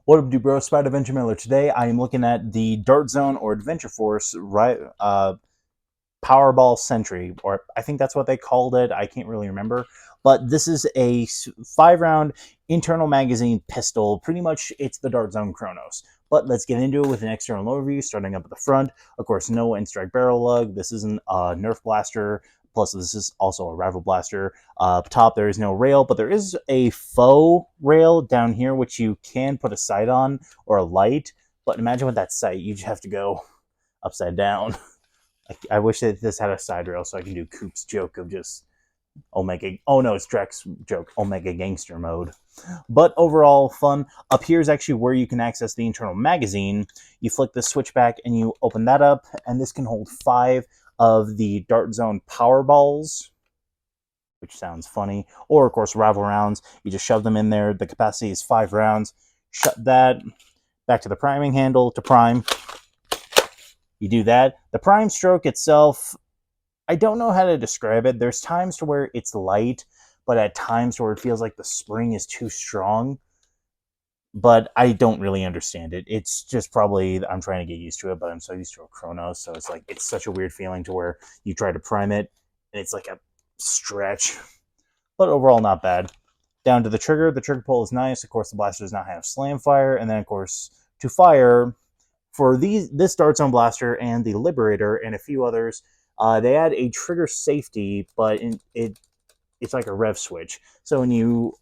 What up, do bro? Spider Adventure Miller. Today I am looking at the Dart Zone or Adventure Force Powerball Sentry, or I think that's what they called it. I can't really remember. But this is a 5-round internal magazine pistol. Pretty much it's the Dart Zone Chronos. But let's get into it with an external overview, starting up at the front. Of course, no end-strike barrel lug. This isn't a Nerf blaster. Plus, this is also a rival blaster. Up top, there is no rail, but there is a faux rail down here, which you can put a sight on or a light. But imagine with that sight, you just have to go upside down. I wish that this had a side rail so I can do Coop's joke of just Omega. Oh no, it's Drek's joke, Omega Gangster mode. But overall, fun. Up here is actually where you can access the internal magazine. You flick the switch back and you open that up, and this can hold 5 of the Dart Zone power balls, which sounds funny. Or, of course, rival rounds. You just shove them in there. The capacity is 5 rounds. Shut that. Back to the priming handle to prime. You do that. The prime stroke itself, I don't know how to describe it. There's times to where it's light, but at times where it feels like the spring is too strong. But I don't really understand it. It's just probably I'm trying to get used to it, but I'm so used to a Chronos, so it's like it's such a weird feeling to where you try to prime it, and it's like a stretch. But overall, not bad. Down to the trigger. The trigger pull is nice. Of course, the blaster does not have slam fire, and then of course to fire for this Dart Zone blaster and the Liberator and a few others, they add a trigger safety, but it's like a rev switch. So when you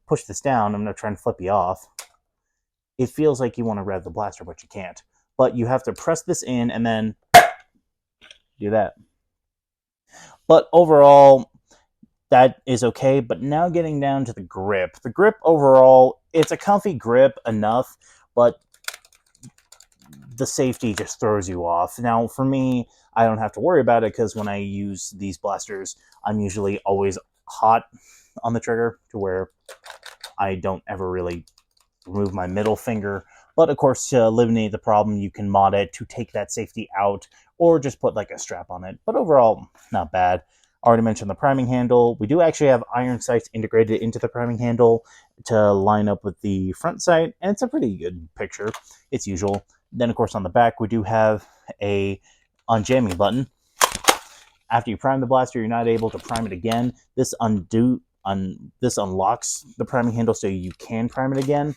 push this down, I'm not trying to flip you off. It feels like you want to rev the blaster, but you can't. But you have to press this in and then do that. But overall, that is okay. But now getting down to the grip. The grip overall, it's a comfy grip enough, but the safety just throws you off. Now, for me, I don't have to worry about it because when I use these blasters, I'm usually always hot on the trigger to where I don't ever really remove my middle finger. But of course, to eliminate the problem, you can mod it to take that safety out or just put like a strap on it. But overall, not bad. Already mentioned the priming handle. We do actually have iron sights integrated into the priming handle to line up with the front sight, and it's a pretty good picture. It's usual. Then, of course, on the back, we do have a unjamming button. After you prime the blaster, you're not able to prime it again. This unlocks the priming handle so you can prime it again.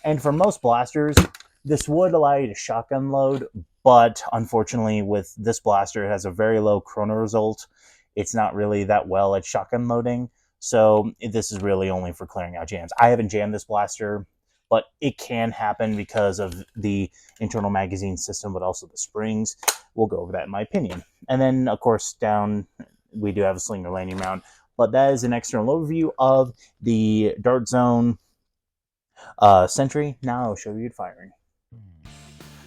And for most blasters, this would allow you to shotgun load, but unfortunately with this blaster, it has a very low chrono result. It's not really that well at shotgun loading, so this is really only for clearing out jams. I haven't jammed this blaster, but it can happen because of the internal magazine system, but also the springs. We'll go over that in my opinion. And then, of course, down, we do have a slinger landing mount, but that is an external overview of the Dart Zone Sentry. Now I'll show you it firing.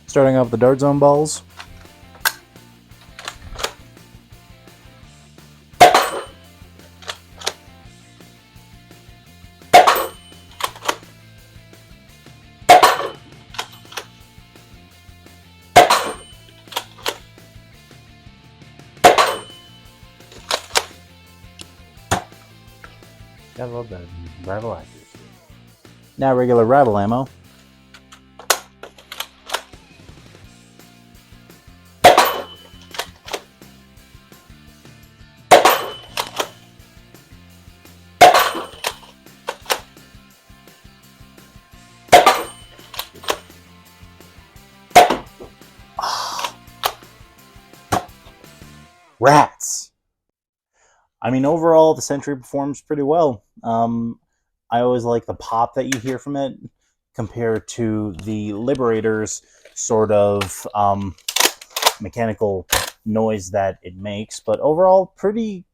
Starting off the Dart Zone balls. I love that rival accuracy. Now regular rival ammo. Rats! I mean, overall, the Sentry performs pretty well. I always like the pop that you hear from it compared to the Liberator's sort of mechanical noise that it makes. But overall, pretty.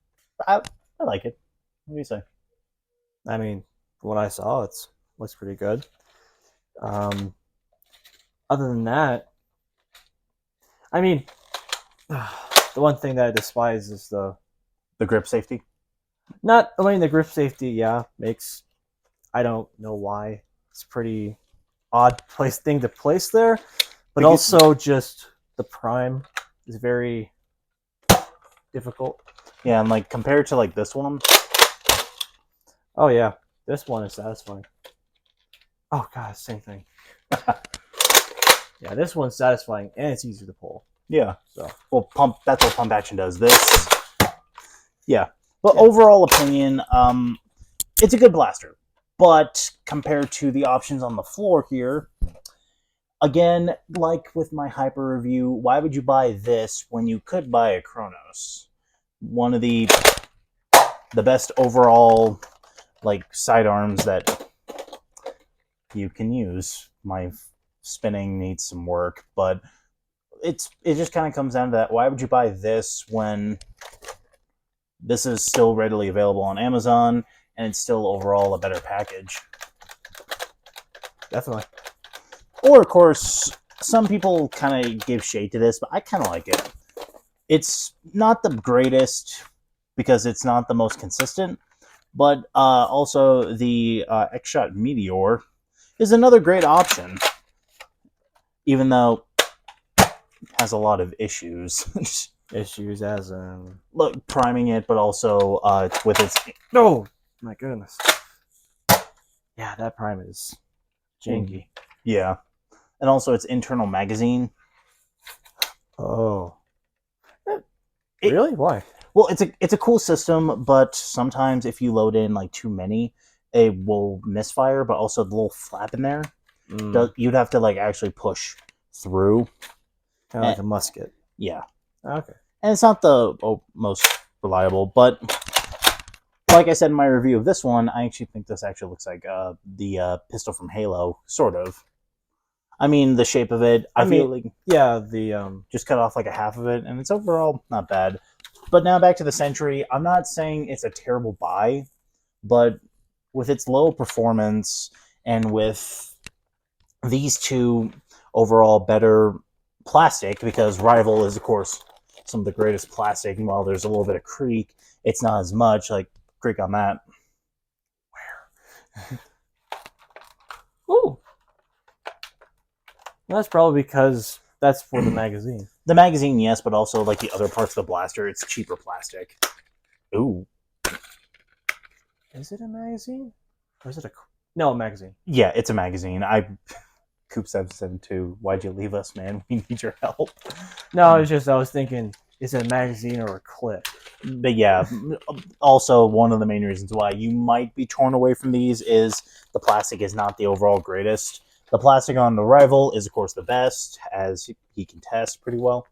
I like it. What do you say? I mean, from what I saw, it looks pretty good. Other than that, I mean, the one thing that I despise is the grip safety. Not, I mean, the grip safety, yeah, makes, I don't know why. It's a pretty odd thing to place there. But also just the prime is very difficult. Yeah, and like compared to like this one. Oh yeah, this one is satisfying. Oh god, same thing. Yeah, this one's satisfying and it's easy to pull. Yeah. So, well, pump. That's what pump action does. This. Yeah. But Yeah. overall opinion, it's a good blaster. But compared to the options on the floor here, again, like with my hyper review, why would you buy this when you could buy a Kronos? One of the best overall like sidearms that you can use. My spinning needs some work, but it just kind of comes down to that. Why would you buy this when this is still readily available on Amazon and it's still overall a better package? definitely. Or, of course, some people kind of give shade to this, but I kind of like it. It's not the greatest because it's not the most consistent, but also the X-Shot Meteor is another great option, even though it has a lot of issues. Issues as in... Look, priming it, but also with its... Oh, my goodness. Yeah, that prime is janky. Yeah. And also its internal magazine. Oh. Really? Why? Well, it's a cool system, but sometimes if you load in like too many, it will misfire. But also the little flap in there, you'd have to like actually push through. Kind of like a musket. Yeah. Okay. And it's not the most reliable, but like I said in my review of this one, I actually think this actually looks like the pistol from Halo, sort of. I mean, the shape of it, I feel like... Yeah, the... Just cut off like a half of it, and it's overall not bad. But now back to the Sentry. I'm not saying it's a terrible buy, but with its low performance and with these two overall better plastic, because Rival is, of course, some of the greatest plastic, and while there's a little bit of creak, it's not as much. Like, creak on that. Where? Ooh. That's probably because that's for the magazine. The magazine, yes, but also like the other parts of the blaster, it's cheaper plastic. Ooh. Is it a magazine? Or is it a... No, a magazine. Yeah, it's a magazine. Coop772, why'd you leave us, man? We need your help. No, it's just I was thinking, is it a magazine or a clip? But yeah, also one of the main reasons why you might be torn away from these is the plastic is not the overall greatest. The plastic on the Rival is, of course, the best, as he can test pretty well.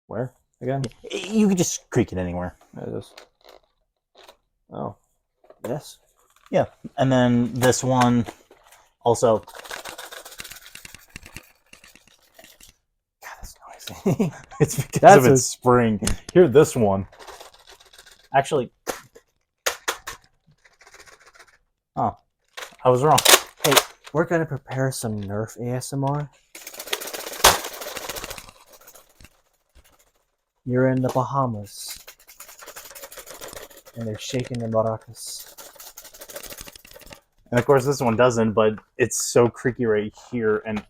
Where? Again? You could just creak it anywhere. There it is. Oh. Yes. Yeah. And then this one also... God, that's noisy. It's because of its spring. Here, this one. Actually... Oh. I was wrong. Hey, we're going to prepare some Nerf ASMR. You're in the Bahamas. And they're shaking the maracas. And of course this one doesn't, but it's so creaky right here. And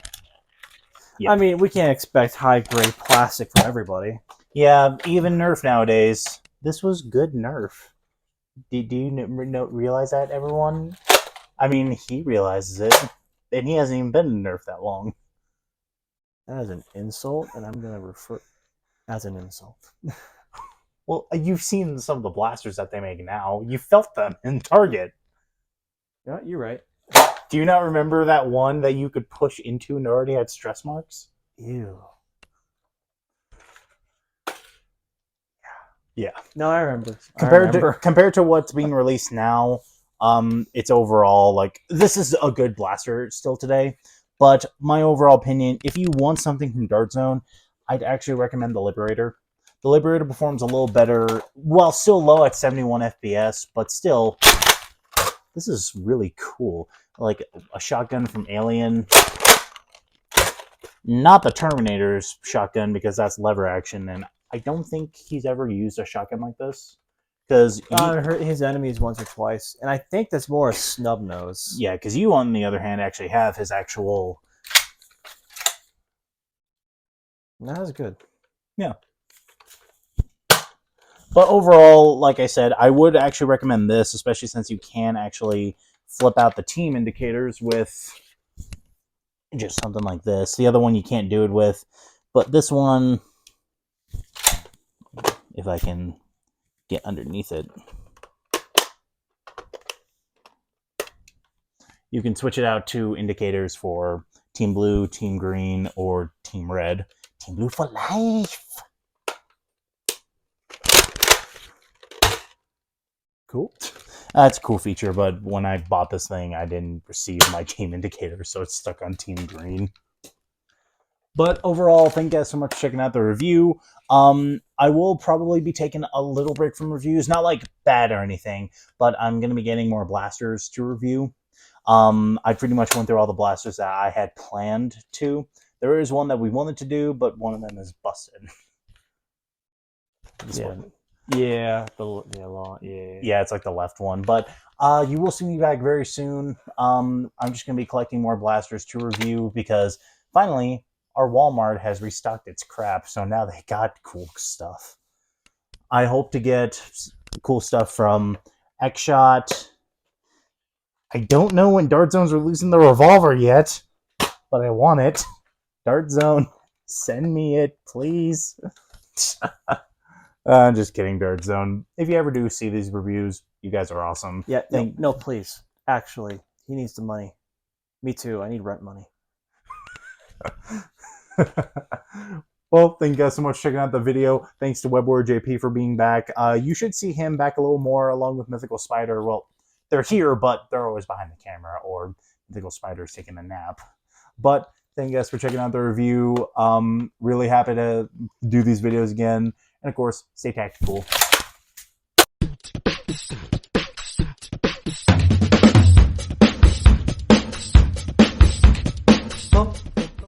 yeah. I mean, we can't expect high-grade plastic from everybody. Yeah, even Nerf nowadays. This was good Nerf. Do you realize that, everyone? I mean, he realizes it. And he hasn't even been in Nerf that long. That is an insult, and I'm going to refer as an insult. Well, you've seen some of the blasters that they make now. You felt them in Target. Yeah, you're right. Do you not remember that one that you could push into and already had stress marks? Ew. Yeah. No, I remember. Compared to what's being released now, it's overall like this is a good blaster still today. But my overall opinion, if you want something from Dart Zone, I'd actually recommend the Liberator. The Liberator performs a little better, while still low at 71 FPS, but still, this is really cool. Like a shotgun from Alien. Not the Terminator's shotgun, because that's lever action, and I don't think he's ever used a shotgun like this. Because hurt his enemies once or twice, and I think that's more a snub nose. Yeah, because you, on the other hand, actually have his actual... That was good. Yeah. But overall, like I said, I would actually recommend this, especially since you can actually flip out the team indicators with just something like this. The other one you can't do it with, but this one, if I can get underneath it, you can switch it out to indicators for Team Blue, Team Green, or Team Red. Team Blue for life! Cool. That's a cool feature, but when I bought this thing, I didn't receive my team indicator, so it's stuck on Team Green. But overall, thank you guys so much for checking out the review. I will probably be taking a little break from reviews, not like bad or anything, but I'm going to be getting more blasters to review. I pretty much went through all the blasters that I had planned to. There is one that we wanted to do, but one of them is busted. Yeah, it's like the left one. But you will see me back very soon. I'm just going to be collecting more blasters to review because finally our Walmart has restocked its crap, so now they got cool stuff. I hope to get cool stuff from X-Shot. I don't know when Dart Zone's releasing the revolver yet, but I want it. Dart Zone, send me it, please. I'm just kidding, Dart Zone. If you ever do see these reviews, you guys are awesome. Yeah, no, please. Actually, he needs the money. Me too. I need rent money. Well, thank you guys so much for checking out the video. Thanks to WebWarrior JP for being back. You should see him back a little more along with Mythical Spider. Well, they're here, but they're always behind the camera, or Mythical Spider's taking a nap. But thank you guys for checking out the review. Really happy to do these videos again. And of course, stay tactical.